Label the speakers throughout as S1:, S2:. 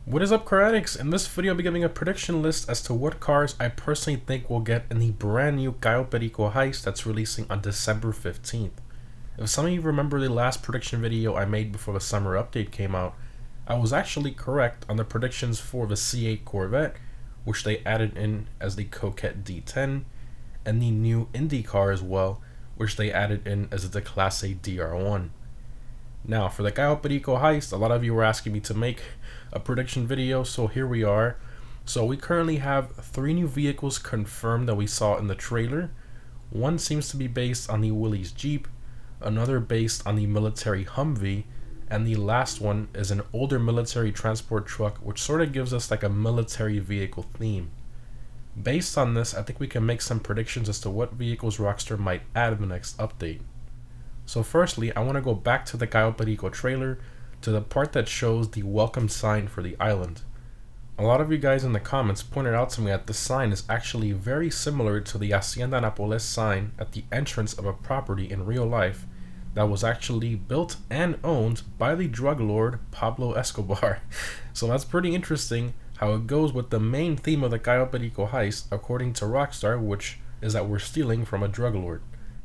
S1: What is up, car addicts? In this video, I'll be giving a prediction list as to what cars I personally think will get in the brand new Cayo Perico Heist that's releasing on December 15th. If some of you remember the last prediction video I made before the summer update came out, I was actually correct on the predictions for the C8 Corvette, which they added in as the Coquette D10, and the new Indy car as well, which they added in as the Class A DR1. Now, for the Cayo Perico Heist, a lot of you were asking me to make a prediction video, so here we are. So we currently have 3 new vehicles confirmed that we saw in the trailer. One seems to be based on the Willys Jeep, another based on the military Humvee, and the last one is an older military transport truck, which sort of gives us like a military vehicle theme. Based on this, I think we can make some predictions as to what vehicles Rockstar might add in the next update. So firstly, I want to go back to the Cayo Perico trailer to the part that shows the welcome sign for the island. A lot of you guys in the comments pointed out to me that the sign is actually very similar to the Hacienda Nápoles sign at the entrance of a property in real life that was actually built and owned by the drug lord Pablo Escobar. So that's pretty interesting how it goes with the main theme of the Cayo Perico Heist according to Rockstar, which is that we're stealing from a drug lord.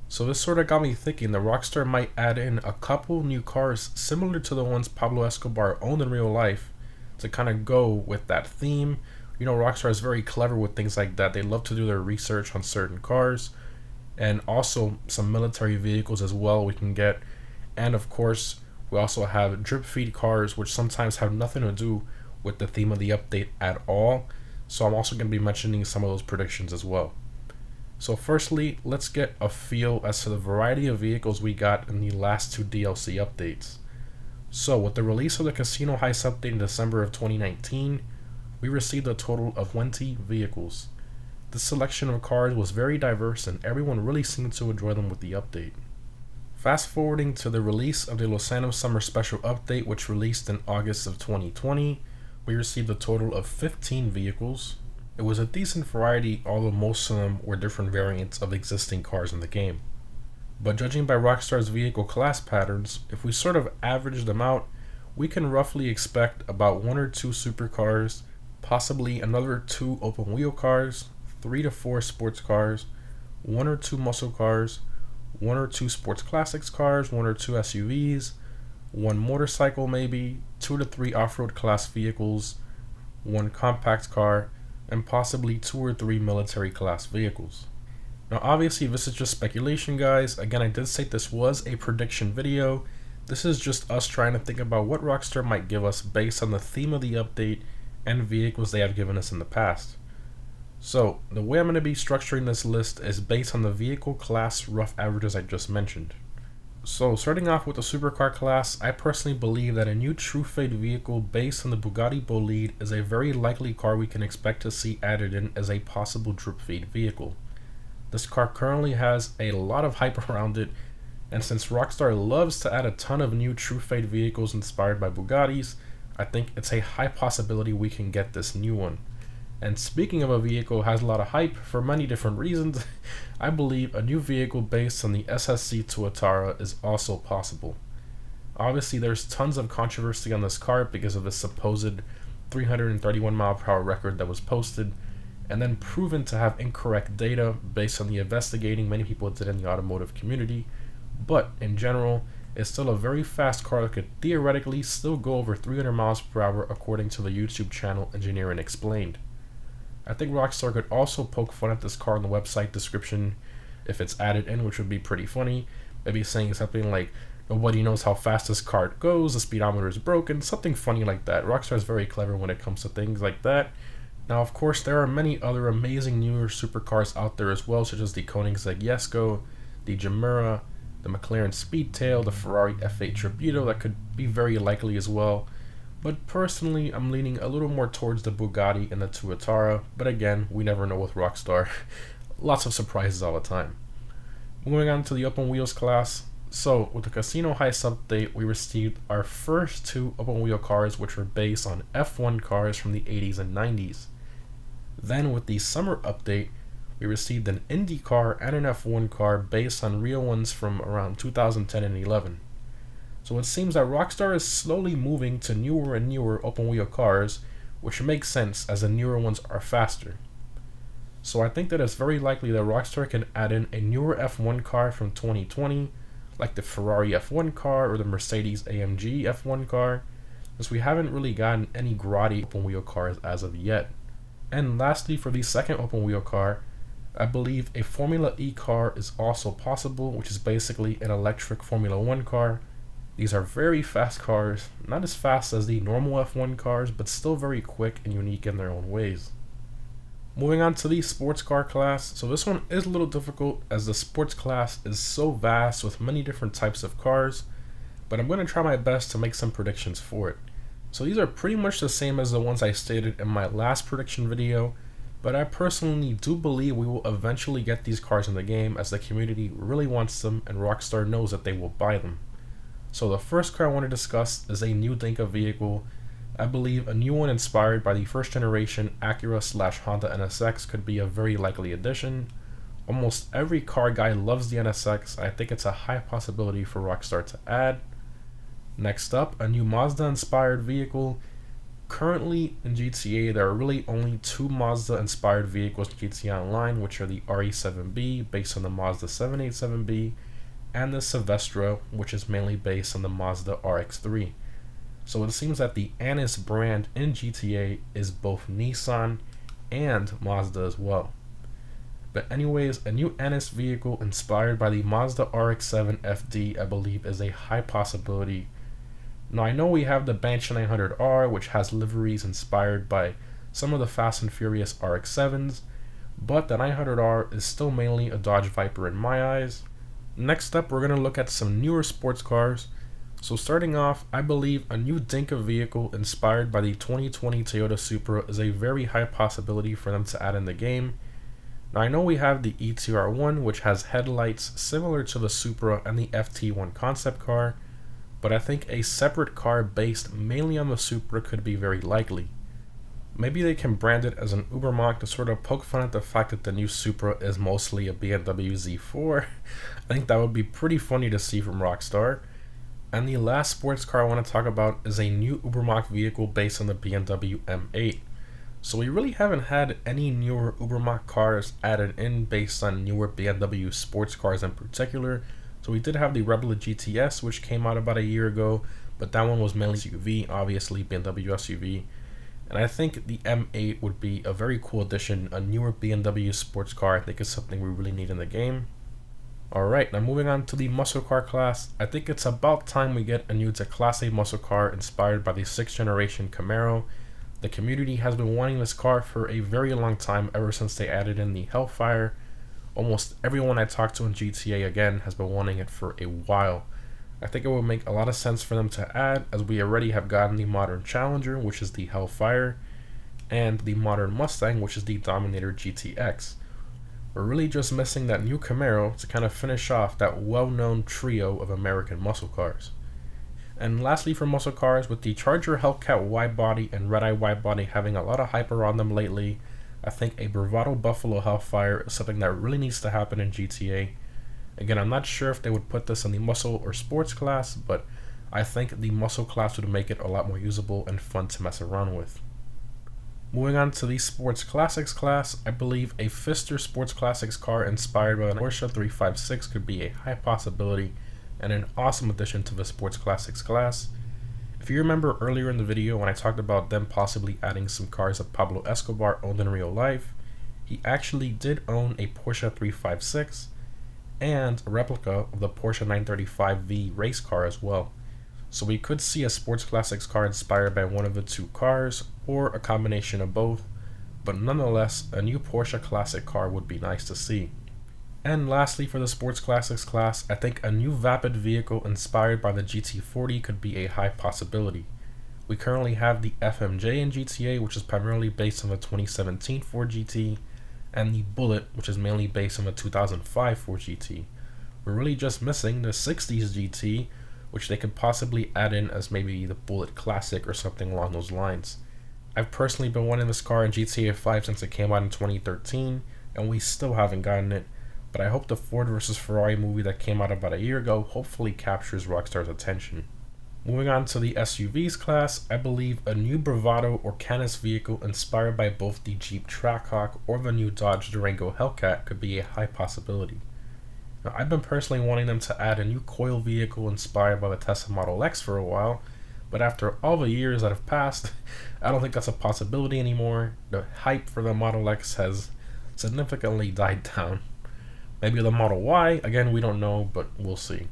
S1: So this sort of got me thinking that Rockstar might add in a couple new cars similar to the ones Pablo Escobar owned in real life to kind of go with that theme. You know, Rockstar is very clever with things like that. They love to do their research on certain cars, and also some military vehicles as well we can get. And of course, we also have drip feed cars, which sometimes have nothing to do with the theme of the update at all. So I'm also going to be mentioning some of those predictions as well. So firstly, let's get a feel as to the variety of vehicles we got in the last 2 DLC updates. So with the release of the Casino Heist update in December of 2019, we received a total of 20 vehicles. This selection of cars was very diverse and everyone really seemed to enjoy them with the update. Fast forwarding to the release of the Lozano Summer Special update, which released in August of 2020, we received a total of 15 vehicles. It was a decent variety, although most of them were different variants of existing cars in the game. But judging by Rockstar's vehicle class patterns, if we sort of average them out, we can roughly expect about 1 or 2 supercars, possibly another 2 open wheel cars, 3 to 4 sports cars, 1 or 2 muscle cars, 1 or 2 sports classics cars, 1 or 2 SUVs, 1 motorcycle maybe, 2 to 3 off-road class vehicles, 1 compact car, and possibly 2 or 3 military class vehicles. Now obviously this is just speculation, guys. Again, I did say this was a prediction video. This is just us trying to think about what Rockstar might give us based on the theme of the update and vehicles they have given us in the past. So the way I'm going to be structuring this list is based on the vehicle class rough averages I just mentioned. So starting off with the supercar class, I personally believe that a new True Fate vehicle based on the Bugatti Bolide is a very likely car we can expect to see added in as a possible drip feed vehicle. This car currently has a lot of hype around it, and since Rockstar loves to add a ton of new True Fate vehicles inspired by Bugattis, I think it's a high possibility we can get this new one. And speaking of a vehicle who has a lot of hype for many different reasons, I believe a new vehicle based on the SSC Tuatara is also possible. Obviously there's tons of controversy on this car because of the supposed 331 mile per hour record that was posted and then proven to have incorrect data based on the investigating many people did in the automotive community, but in general it's still a very fast car that could theoretically still go over 300 miles per hour according to the YouTube channel Engineering Explained. I think Rockstar could also poke fun at this car in the website description if it's added in, which would be pretty funny. Maybe saying something like, nobody knows how fast this car goes, the speedometer is broken, something funny like that. Rockstar is very clever when it comes to things like that. Now, of course, there are many other amazing newer supercars out there as well, such as the Koenigsegg Jesko, the Gemera, the McLaren Speedtail, the Ferrari F8 Tributo that could be very likely as well. But personally, I'm leaning a little more towards the Bugatti and the Tuatara, but again, we never know with Rockstar. Lots of surprises all the time. Moving on to the open wheels class. So, with the Casino Heist update, we received our first 2 open wheel cars, which were based on F1 cars from the 80s and 90s. Then with the summer update, we received an Indy car and an F1 car based on real ones from around 2010 and 11. So it seems that Rockstar is slowly moving to newer and newer open wheel cars, which makes sense as the newer ones are faster. So I think that it's very likely that Rockstar can add in a newer F1 car from 2020, like the Ferrari F1 car or the Mercedes AMG F1 car, since we haven't really gotten any grotty open wheel cars as of yet. And lastly, for the second open wheel car, I believe a Formula E car is also possible, which is basically an electric Formula 1 car. These are very fast cars, not as fast as the normal F1 cars, but still very quick and unique in their own ways. Moving on to the sports car class, so this one is a little difficult as the sports class is so vast with many different types of cars, but I'm going to try my best to make some predictions for it. So these are pretty much the same as the ones I stated in my last prediction video, but I personally do believe we will eventually get these cars in the game as the community really wants them and Rockstar knows that they will buy them. So the first car I want to discuss is a new Dinka vehicle. I believe a new one inspired by the first generation Acura/Honda NSX could be a very likely addition. Almost every car guy loves the NSX. I think it's a high possibility for Rockstar to add. Next up, a new Mazda inspired vehicle. Currently in GTA, there are really only two Mazda inspired vehicles in GTA Online, which are the RE7B based on the Mazda 787B and the Silvestra, which is mainly based on the Mazda RX-3. So it seems that the Annis brand in GTA is both Nissan and Mazda as well. But anyways, a new Annis vehicle inspired by the Mazda RX-7 FD I believe is a high possibility. Now I know we have the Banshee 900R, which has liveries inspired by some of the Fast and Furious RX-7s, but the 900R is still mainly a Dodge Viper in my eyes. Next up, we're going to look at some newer sports cars. So starting off, I believe a new Dinka vehicle inspired by the 2020 Toyota Supra is a very high possibility for them to add in the game. Now I know we have the ETR1, which has headlights similar to the Supra and the FT1 concept car, but I think a separate car based mainly on the Supra could be very likely. Maybe they can brand it as an Ubermacht to sort of poke fun at the fact that the new Supra is mostly a BMW Z4. I think that would be pretty funny to see from Rockstar. And the last sports car I want to talk about is a new Ubermacht vehicle based on the BMW M8. So we really haven't had any newer Ubermacht cars added in based on newer BMW sports cars in particular. So we did have the Rebel GTS, which came out about a year ago, but that one was mainly SUV, obviously BMW SUV. And I think the M8 would be a very cool addition, a newer BMW sports car. I think is something we really need in the game. Alright, now moving on to the muscle car class. I think it's about time we get a new Class A muscle car inspired by the 6th generation Camaro. The community has been wanting this car for a very long time, ever since they added in the Hellfire. Almost everyone I talked to in GTA again has been wanting it for a while. I think it would make a lot of sense for them to add, as we already have gotten the modern Challenger, which is the Hellfire, and the modern Mustang, which is the Dominator GTX. We're really just missing that new Camaro to kind of finish off that well-known trio of American muscle cars. And lastly for muscle cars, with the Charger Hellcat wide-body and Red-Eye wide-body having a lot of hype around them lately, I think a Bravado Buffalo Hellfire is something that really needs to happen in GTA. Again, I'm not sure if they would put this in the muscle or sports class, but I think the muscle class would make it a lot more usable and fun to mess around with. Moving on to the Sports Classics class, I believe a Pfister Sports Classics car inspired by an Porsche 356 could be a high possibility and an awesome addition to the Sports Classics class. If you remember earlier in the video when I talked about them possibly adding some cars that Pablo Escobar owned in real life, he actually did own a Porsche 356 and a replica of the Porsche 935V race car as well. So we could see a Sports Classics car inspired by one of the two cars, or a combination of both, but nonetheless, a new Porsche Classic car would be nice to see. And lastly for the Sports Classics class, I think a new Vapid vehicle inspired by the GT40 could be a high possibility. We currently have the FMJ in GTA, which is primarily based on the 2017 Ford GT, and the Bullet, which is mainly based on the 2005 Ford GT. We're really just missing the 60s GT, which they could possibly add in as maybe the Bullet Classic or something along those lines. I've personally been wanting this car in GTA 5 since it came out in 2013, and we still haven't gotten it, but I hope the Ford vs Ferrari movie that came out about a year ago hopefully captures Rockstar's attention. Moving on to the SUVs class, I believe a new Bravado or Canis vehicle inspired by both the Jeep Trackhawk or the new Dodge Durango Hellcat could be a high possibility. Now, I've been personally wanting them to add a new coil vehicle inspired by the Tesla Model X for a while, but after all the years that have passed, I don't think that's a possibility anymore. The hype for the Model X has significantly died down. Maybe the Model Y, again we don't know, but we'll see.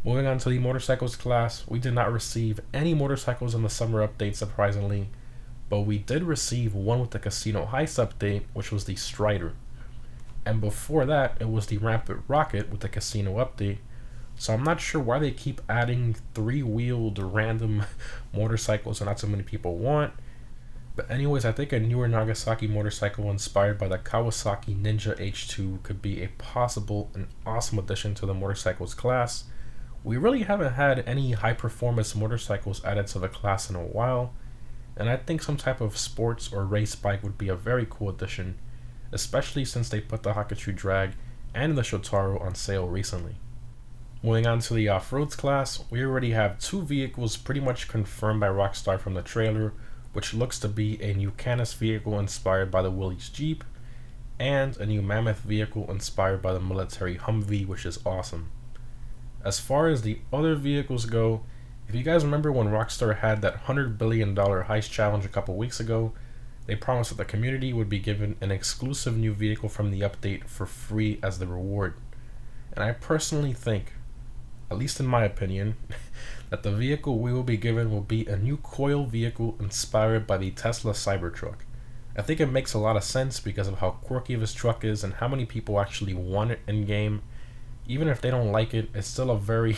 S1: Moving on to the motorcycles class, we did not receive any motorcycles in the summer update surprisingly, but we did receive one with the Casino Heist update, which was the Strider. And before that, it was the Rampant Rocket with the Casino update, so I'm not sure why they keep adding three-wheeled random motorcycles that not so many people want. But anyways, I think a newer Nagasaki motorcycle inspired by the Kawasaki Ninja H2 could be a possible and awesome addition to the motorcycles class. We really haven't had any high-performance motorcycles added to the class in a while, and I think some type of sports or race bike would be a very cool addition, especially since they put the Hakuchu Drag and the Shotaro on sale recently. Moving on to the off-roads class, we already have two vehicles pretty much confirmed by Rockstar from the trailer, which looks to be a new Canis vehicle inspired by the Willys Jeep, and a new Mammoth vehicle inspired by the military Humvee, which is awesome. As far as the other vehicles go, if you guys remember when Rockstar had that $100 billion heist challenge a couple weeks ago, they promised that the community would be given an exclusive new vehicle from the update for free as the reward. And I personally think, at least in my opinion, that the vehicle we will be given will be a new coil vehicle inspired by the Tesla Cybertruck. I think it makes a lot of sense because of how quirky this truck is and how many people actually want it in game. Even if they don't like it, it's still a very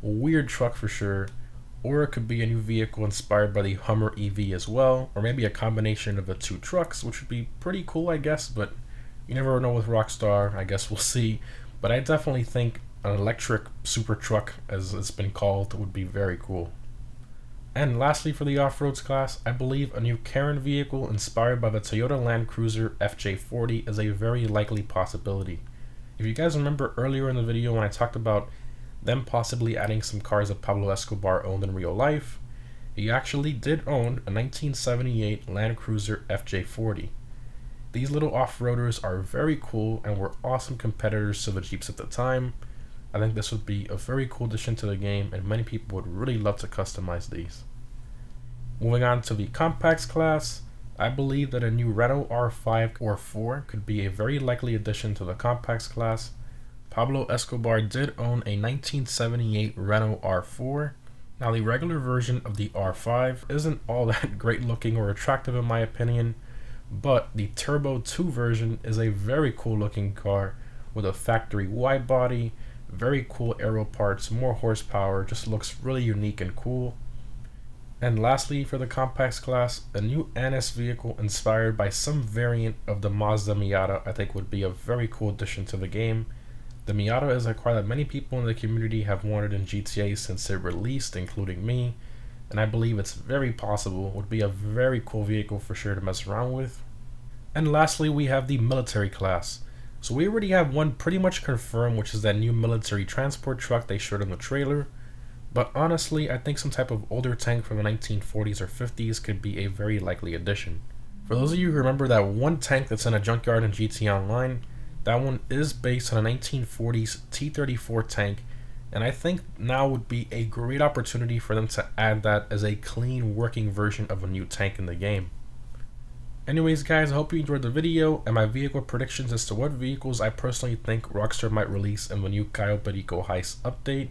S1: weird truck for sure. Or it could be a new vehicle inspired by the Hummer EV as well, or maybe a combination of the two trucks, which would be pretty cool, I guess, but you never know with Rockstar. I guess we'll see. But I definitely think an electric super truck, as it's been called, would be very cool. And lastly, for the off-roads class, I believe a new Karen vehicle inspired by the Toyota Land Cruiser FJ40 is a very likely possibility. If you guys remember earlier in the video when I talked about them possibly adding some cars that Pablo Escobar owned in real life, he actually did own a 1978 Land Cruiser FJ40. These little off-roaders are very cool and were awesome competitors to the Jeeps at the time. I think this would be a very cool addition to the game and many people would really love to customize these. Moving on to the compacts class, I believe that a new Renault R5 or 4 could be a very likely addition to the compacts class. Pablo Escobar did own a 1978 Renault R4. Now the regular version of the R5 isn't all that great looking or attractive in my opinion, but the Turbo 2 version is a very cool looking car with a factory wide body, very cool aero parts, more horsepower, just looks really unique and cool. And lastly, for the compacts class, a new Annis vehicle inspired by some variant of the Mazda Miata I think would be a very cool addition to the game. The Miata is a car that many people in the community have wanted in GTA since it released, including me, and I believe it's very possible would be a very cool vehicle for sure to mess around with. And lastly, we have the military class. So we already have one pretty much confirmed, which is that new military transport truck they showed in the trailer. But honestly, I think some type of older tank from the 1940s or 50s could be a very likely addition. For those of you who remember that one tank that's in a junkyard in GTA Online, that one is based on a 1940s T-34 tank, and I think now would be a great opportunity for them to add that as a clean working version of a new tank in the game. Anyways guys, I hope you enjoyed the video and my vehicle predictions as to what vehicles I personally think Rockstar might release in the new Cayo Perico Heist update.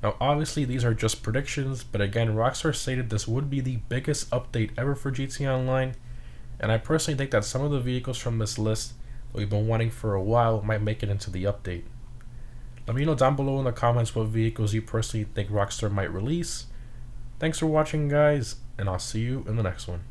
S1: Now obviously these are just predictions, but again Rockstar stated this would be the biggest update ever for GTA Online, and I personally think that some of the vehicles from this list that we've been wanting for a while might make it into the update. Let me know down below in the comments what vehicles you personally think Rockstar might release. Thanks for watching guys, and I'll see you in the next one.